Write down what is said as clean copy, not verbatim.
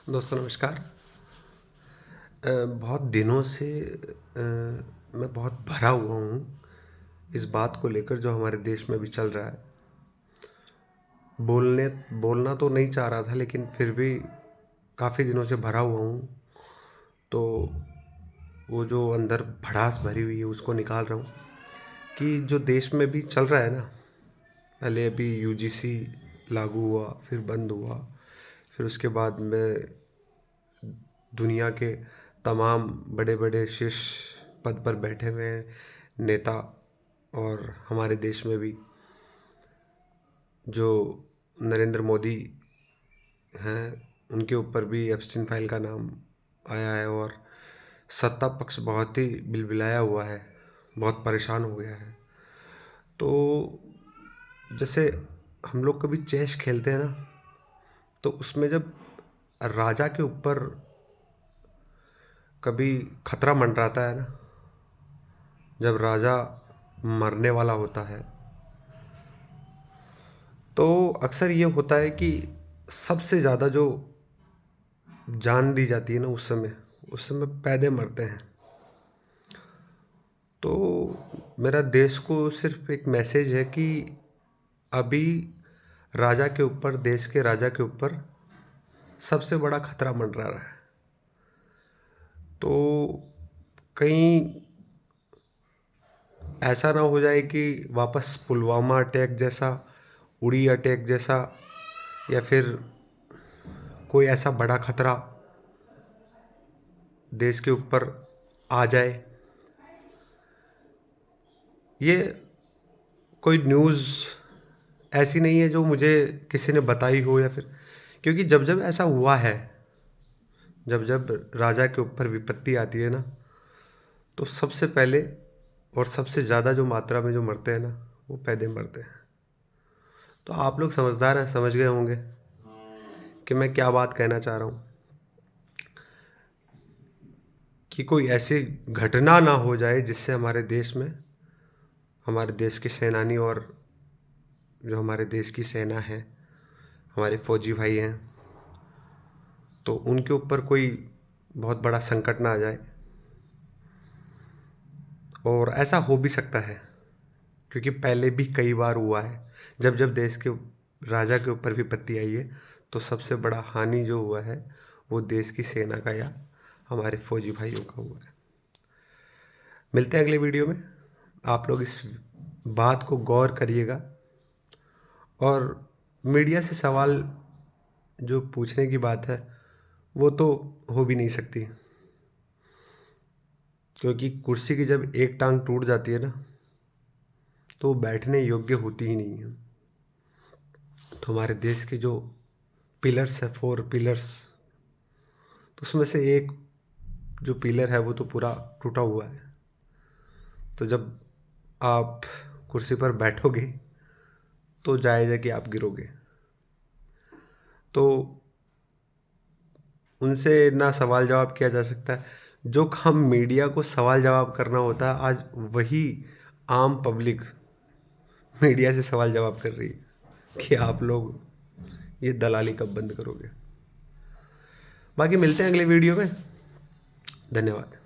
दोस्तों नमस्कार। बहुत दिनों से मैं बहुत भरा हुआ हूँ इस बात को लेकर जो हमारे देश में अभी चल रहा है। बोलने बोलना तो नहीं चाह रहा था, लेकिन फिर भी काफ़ी दिनों से भरा हुआ हूँ। तो वो जो अंदर भड़ास भरी हुई है उसको निकाल रहा हूँ कि जो देश में भी चल रहा है ना। पहले अभी यूजीसी लागू हुआ, फिर बंद हुआ, फिर उसके बाद में दुनिया के तमाम बड़े बड़े शीर्ष पद पर बैठे हुए नेता, और हमारे देश में भी जो नरेंद्र मोदी हैं, उनके ऊपर भी एप्स्टीन फाइल का नाम आया है। और सत्ता पक्ष बहुत ही बिलबिलाया हुआ है, बहुत परेशान हो गया है। तो जैसे हम लोग कभी चेस खेलते हैं ना, तो उसमें जब राजा के ऊपर कभी खतरा मंडराता है ना, जब राजा मरने वाला होता है, तो अक्सर ये होता है कि सबसे ज़्यादा जो जान दी जाती है ना, उस समय पैदे मरते हैं। तो मेरा देश को सिर्फ एक मैसेज है कि अभी राजा के ऊपर, देश के राजा के ऊपर सबसे बड़ा खतरा मंडरा रहा है। तो कहीं ऐसा ना हो जाए कि वापस पुलवामा अटैक जैसा, उड़ी अटैक जैसा, या फिर कोई ऐसा बड़ा खतरा देश के ऊपर आ जाए। ये कोई न्यूज़ ऐसी नहीं है जो मुझे किसी ने बताई हो, या फिर क्योंकि जब जब ऐसा हुआ है, जब जब राजा के ऊपर विपत्ति आती है ना, तो सबसे पहले और सबसे ज़्यादा जो मात्रा में जो मरते हैं ना, वो पैदे मरते हैं। तो आप लोग समझदार हैं, समझ गए होंगे कि मैं क्या बात कहना चाह रहा हूँ। कि कोई ऐसी घटना ना हो जाए जिससे हमारे देश में, हमारे देश के सेनानी, और जो हमारे देश की सेना है, हमारे फौजी भाई हैं, तो उनके ऊपर कोई बहुत बड़ा संकट ना आ जाए। और ऐसा हो भी सकता है, क्योंकि पहले भी कई बार हुआ है। जब जब देश के राजा के ऊपर विपत्ति आई है, तो सबसे बड़ा हानि जो हुआ है वो देश की सेना का या हमारे फौजी भाइयों का हुआ है। मिलते हैं अगले वीडियो में। आप लोग इस बात को गौर करिएगा, और मीडिया से सवाल जो पूछने की बात है वो तो हो भी नहीं सकती, क्योंकि कुर्सी की जब एक टांग टूट जाती है ना, तो वो बैठने योग्य होती ही नहीं है। तो हमारे देश के जो पिलर्स है, 4 पिलर्स, तो उसमें से एक जो पिलर है वो तो पूरा टूटा हुआ है। तो जब आप कुर्सी पर बैठोगे तो जायज़ है कि आप गिरोगे। तो उनसे ना सवाल जवाब किया जा सकता है। जो काम मीडिया को सवाल जवाब करना होता है, आज वही आम पब्लिक मीडिया से सवाल जवाब कर रही है कि आप लोग ये दलाली कब बंद करोगे। बाकी मिलते हैं अगले वीडियो में। धन्यवाद।